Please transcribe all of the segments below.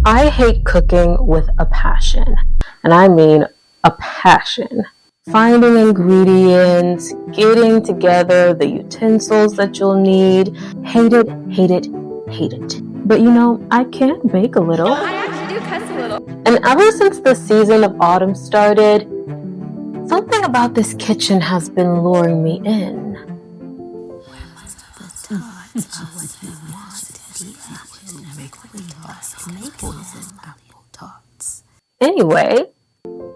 I hate cooking with a passion, and I mean a passion. Finding ingredients, getting together the utensils that you'll need. Hate it, hate it, hate it. But you know, I can bake a little. I actually do cuss a little. And ever since the season of autumn started, something about this kitchen has been luring me in. Anyway,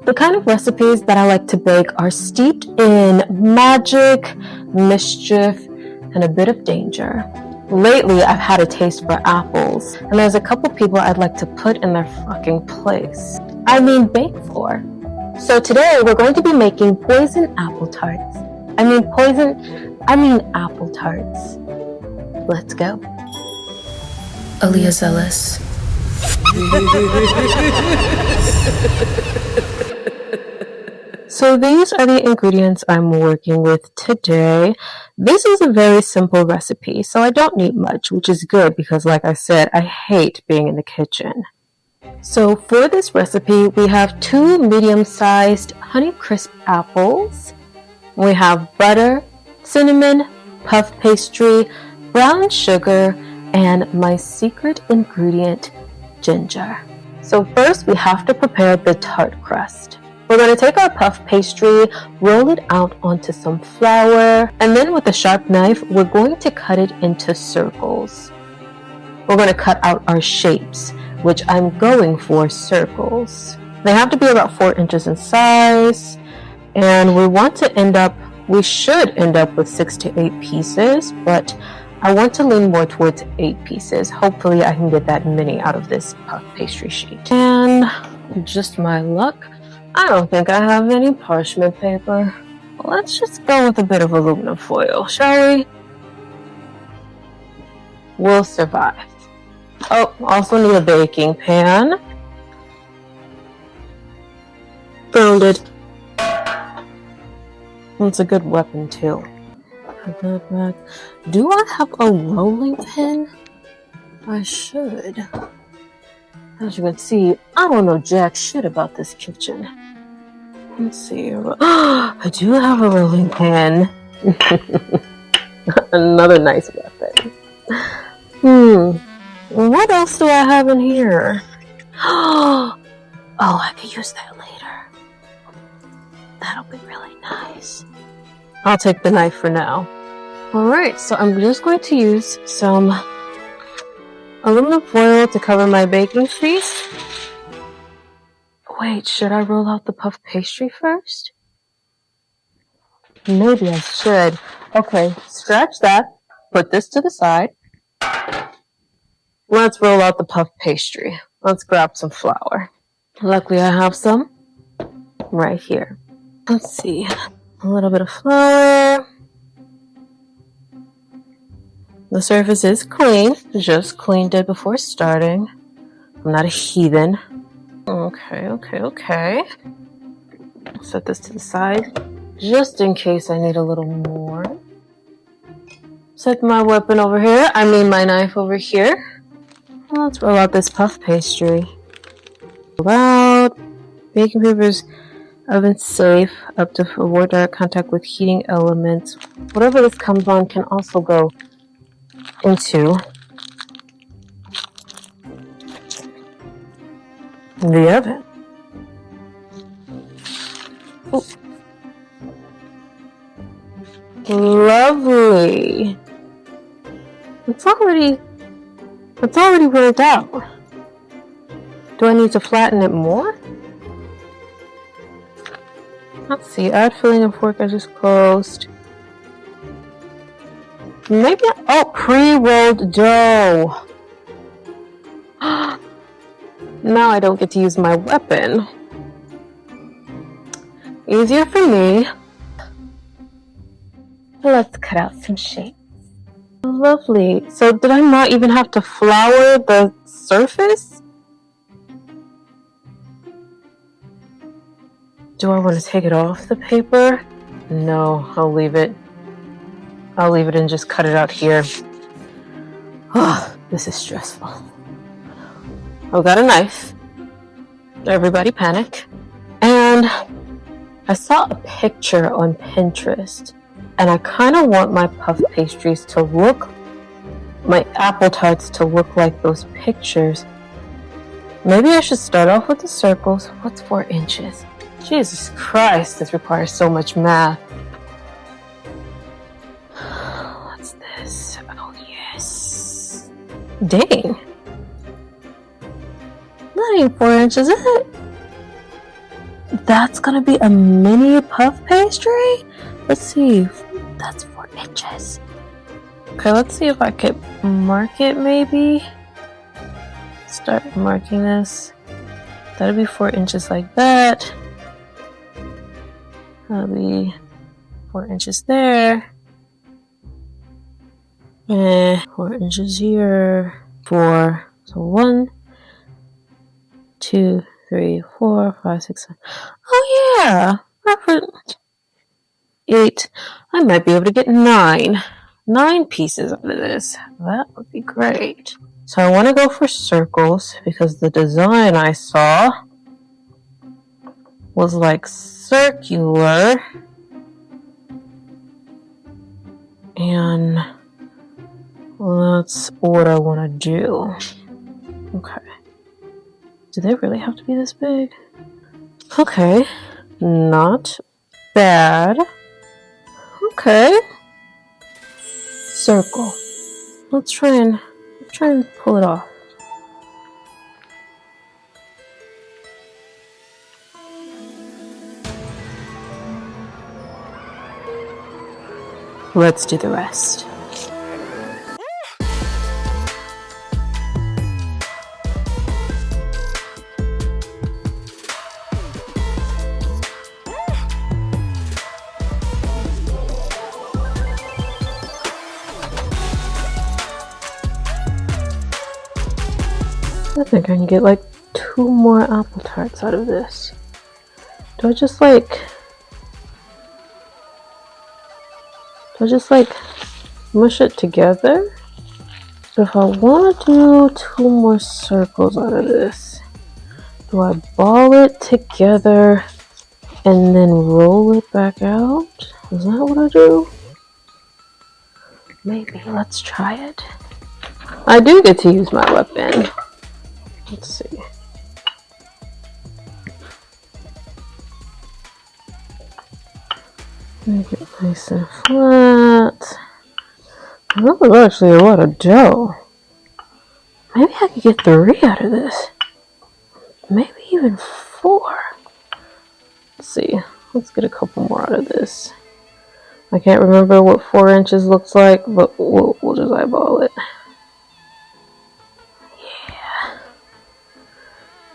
the kind of recipes that I like to bake are steeped in magic, mischief, and a bit of danger. Lately, I've had a taste for apples, and there's a couple people I'd like to put in their fucking place. I mean, bake for. So today, we're going to be making poison apple tarts. I mean apple tarts. Let's go. Aaliyah Zealous. So these are the ingredients I'm working with today. This is a very simple recipe, so I don't need much, which is good because, like I said, I hate being in the kitchen. So for this recipe, we have 2 medium-sized Honeycrisp apples. We have butter, cinnamon, puff pastry, brown sugar, and my secret ingredient, ginger. So first we have to prepare the tart crust. We're going to take our puff pastry, roll it out onto some flour, and then with a sharp knife, we're going to cut it into circles. We're going to cut out our shapes, which I'm going for circles. They have to be about 4 inches in size, and we should end up with 6 to 8 pieces, but I want to lean more towards 8 pieces. Hopefully I can get that many out of this puff pastry sheet. And just my luck, I don't think I have any parchment paper. Let's just go with a bit of aluminum foil, shall we? We'll survive. Oh, also need a baking pan. Found it. It's a good weapon too. Do I have a rolling pin? I should. As you can see, I don't know jack shit about this kitchen. Let's see. I do have a rolling pin. Another nice weapon. What else do I have in here? Oh, I could use that later. That'll be really nice. I'll take the knife for now. Alright, so I'm just going to use some aluminum foil to cover my baking sheet. Wait, should I roll out the puff pastry first? Maybe I should. Okay, scratch that. Put this to the side. Let's roll out the puff pastry. Let's grab some flour. Luckily, I have some right here. Let's see. A little bit of flour. The surface is clean. Just cleaned it before starting. I'm not a heathen. Okay. Set this to the side, just in case I need a little more. Set my weapon over here. My knife over here. Let's roll out this puff pastry. Roll out. Baking paper's oven safe up to avoid direct contact with heating elements. Whatever this comes on can also go into the oven. Ooh. Lovely. It's already rolled out. Do I need to flatten it more? Let's see. Add filling and fork edges closed. Maybe. Oh, pre-rolled dough. Now I don't get to use my weapon. Easier for me. Let's cut out some shapes. Lovely. So did I not even have to flour the surface? Do I want to take it off the paper? No, I'll leave it. I'll leave it and just cut it out here. Oh, this is stressful. I've got a knife. Everybody panic. And I saw a picture on Pinterest, and I kind of want my puff pastries to look, my apple tarts to look like those pictures. Maybe I should start off with the circles. What's 4 inches? Jesus Christ, this requires so much math. What's this? Oh, yes. Dang. That ain't 4 inches, is it? That's gonna be a mini puff pastry? Let's see. That's 4 inches. Okay, let's see if I could mark it maybe. Start marking this. That'll be 4 inches like that. That'll be 4 inches there. And 4 inches here. 4. So 1, 2, 3, 4, 5, 6, 7. Oh yeah! Perfect. 8. I might be able to get 9. 9 pieces out of this. That would be great. So I want to go for circles because the design I saw was like circular. And that's what I want to do. Okay. Do they really have to be this big? Okay. Not bad. Okay. Circle. Let's try and pull it off. Let's do the rest. I think I can get like 2 more apple tarts out of this. Do I just like mush it together? So if I want to do 2 more circles out of this, do I ball it together and then roll it back out? Is that what I do? Maybe. Let's try it. I do get to use my weapon. Let's see. Make it nice and flat. That was actually a lot of dough. Maybe I could get 3 out of this. Maybe even 4. Let's see. Let's get a couple more out of this. I can't remember what 4 inches looks like, but we'll just eyeball it.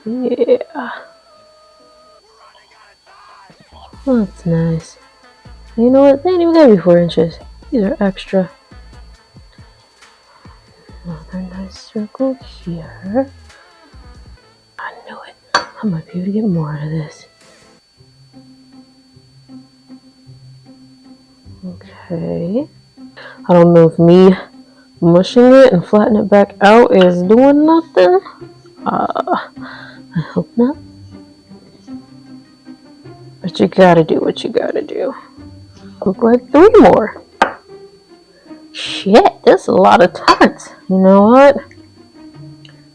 Yeah. That's nice. You know what? They ain't even gotta be 4 inches. These are extra. Another nice circle here. I knew it. I might be able to get more out of this. Okay. I don't know if me mushing it and flattening it back out is doing nothing. I hope not. But you gotta do what you gotta do. Look like 3 more. Shit, that's a lot of tarts. You know what?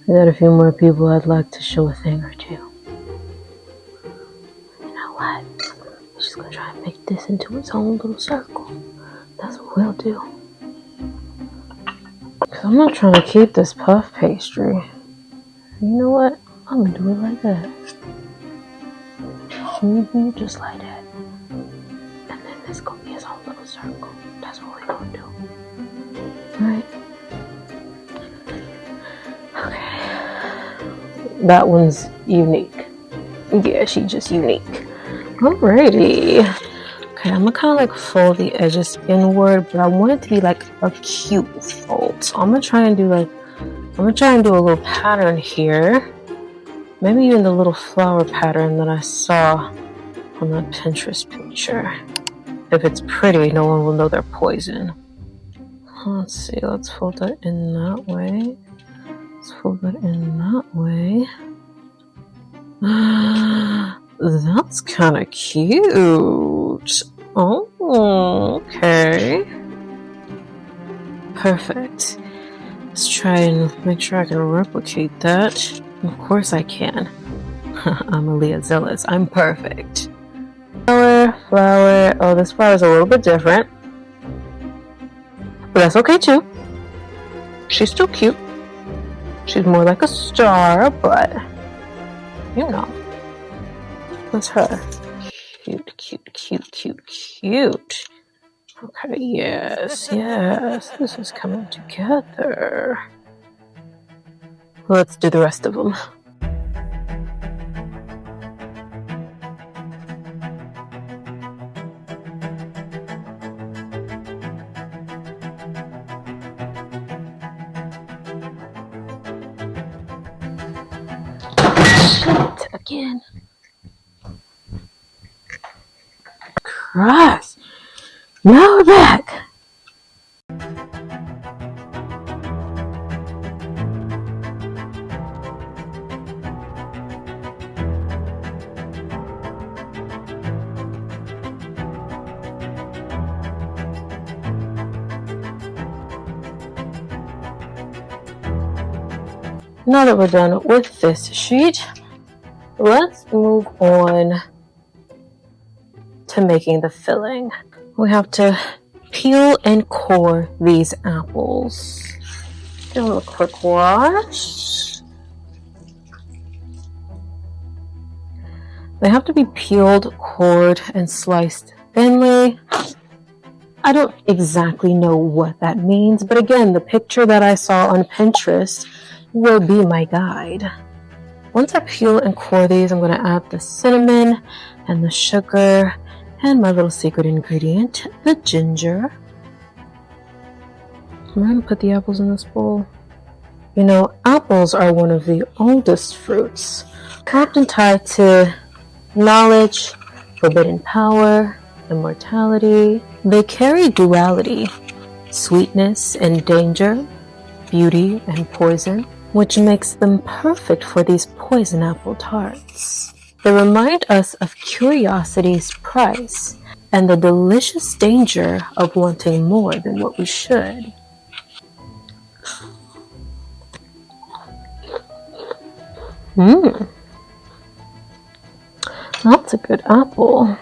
I got a few more people I'd like to show a thing or two. You know what? I'm just gonna try and make this into its own little circle. That's what we'll do. Cause I'm not trying to keep this puff pastry. You know what? I'm gonna do it like that. Just like that. And then this gonna be his own little circle. That's what we're gonna do. Alright. Okay. That one's unique. Yeah, she's just unique. Alrighty. Okay, I'm gonna kind of like fold the edges inward, but I want it to be like a cute fold. So I'm gonna try and do a little pattern here. Maybe even the little flower pattern that I saw on that Pinterest picture. If it's pretty, no one will know they're poison. Let's see, let's fold that in that way. Let's fold that in that way. That's kind of cute. Oh, okay. Perfect. Let's try and make sure I can replicate that. Of course I can. I'm Aaliyah Zealous. I'm perfect. Flower. Oh, this flower is a little bit different. But that's okay too. She's still cute. She's more like a star, but you know. That's her. Cute, cute, cute, cute, cute. Okay, yes, yes. This is coming together. Let's do the rest of them. Shit, again. Christ. Now we're back. Now that we're done with this sheet, let's move on to making the filling. We have to peel and core these apples. Give them a quick wash. They have to be peeled, cored, and sliced thinly. I don't exactly know what that means, but again, the picture that I saw on Pinterest will be my guide. Once I peel and core these, I'm going to add the cinnamon and the sugar and my little secret ingredient, the ginger. I'm going to put the apples in this bowl. You know, apples are one of the oldest fruits, often tied to knowledge, forbidden power, immortality. They carry duality, sweetness and danger, beauty and poison, which makes them perfect for these poison apple tarts. They remind us of curiosity's price and the delicious danger of wanting more than what we should. That's a good apple.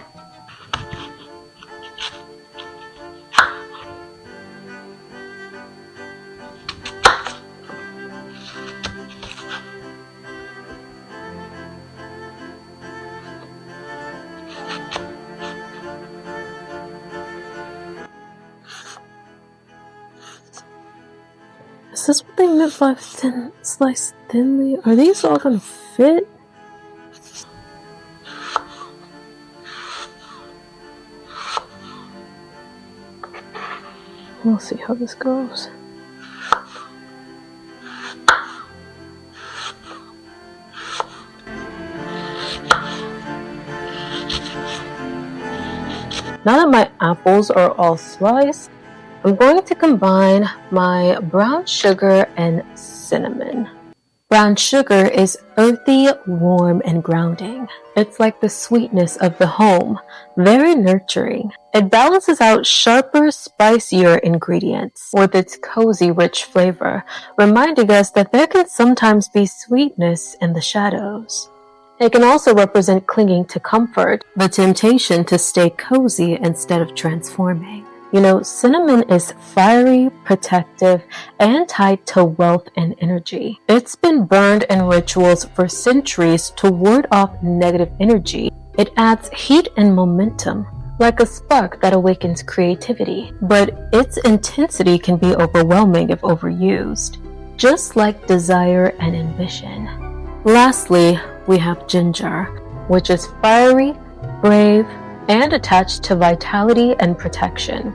Is this what they meant by sliced thinly? Are these all gonna fit? We'll see how this goes. Now that my apples are all sliced, I'm going to combine my brown sugar and cinnamon. Brown sugar is earthy, warm, and grounding. It's like the sweetness of the home, very nurturing. It balances out sharper, spicier ingredients with its cozy, rich flavor, reminding us that there can sometimes be sweetness in the shadows. It can also represent clinging to comfort, the temptation to stay cozy instead of transforming. You know, cinnamon is fiery, protective, and tied to wealth and energy. It's been burned in rituals for centuries to ward off negative energy. It adds heat and momentum, like a spark that awakens creativity. But its intensity can be overwhelming if overused, just like desire and ambition. Lastly, we have ginger, which is fiery, brave, and attached to vitality and protection.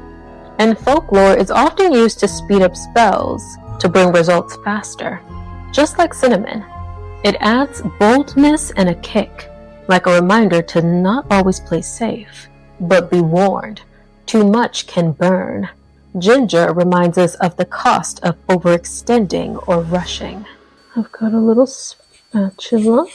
In folklore, it's often used to speed up spells, to bring results faster. Just like cinnamon, it adds boldness and a kick, like a reminder to not always play safe. But be warned, too much can burn. Ginger reminds us of the cost of overextending or rushing. I've got a little spatula.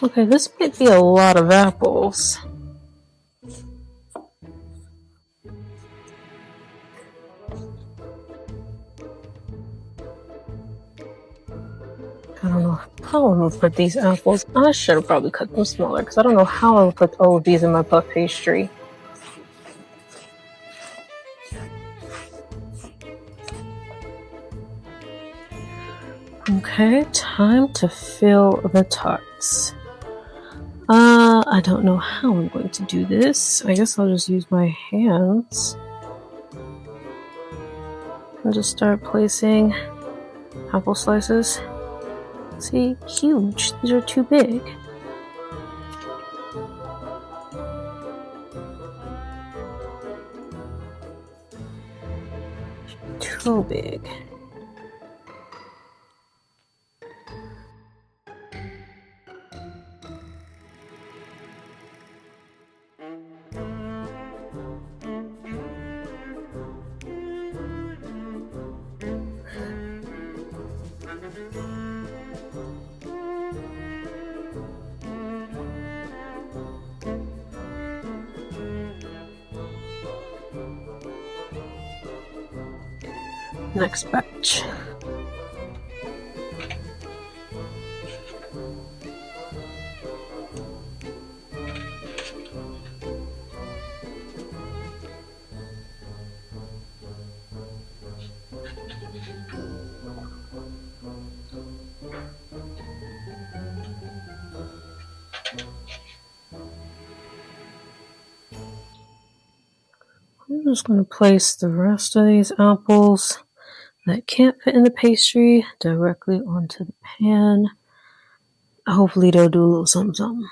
Okay, this might be a lot of apples. I don't know how I'm gonna put these apples. I should have probably cut them smaller because I don't know how I'll put all of these in my puff pastry. Okay, time to fill the tarts. I don't know how I'm going to do this. I guess I'll just use my hands. And just start placing apple slices. See, huge. These are too big. Too big. Next batch. I'm just going to place the rest of these apples that can't fit in the pastry directly onto the pan. Hopefully they'll do a little something something.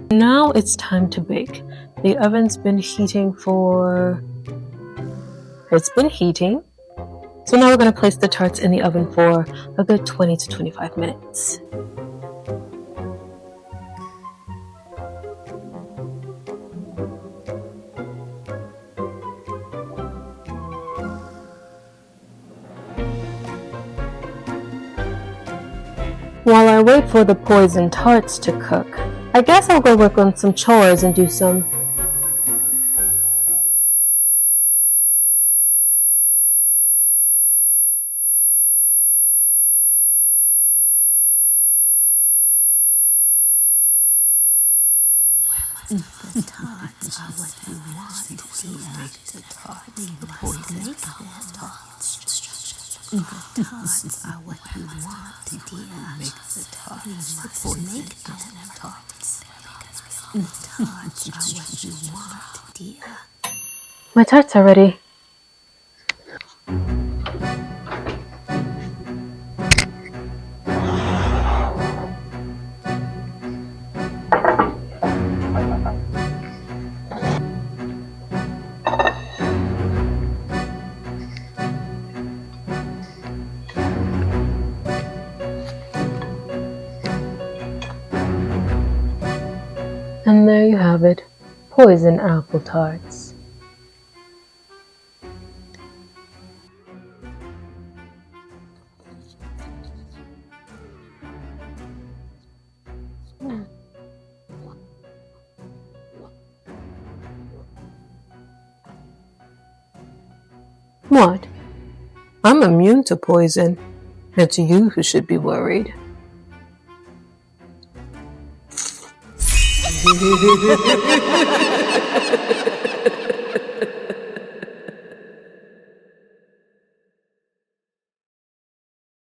Now it's time to bake. The oven's been heating It's been heating. So now we're going to place the tarts in the oven for a good 20 to 25 minutes. While I wait for the poison tarts to cook, I guess I'll go work on some chores and do some. The tarts are what you want, dear. Make the tarts. The poison make the tarts. The tarts are what you want, dear. Make the tarts. The poison make the tarts. The tarts are what you want, dear. My tarts are ready. And there you have it, poison apple tarts. What? I'm immune to poison. It's you who should be worried.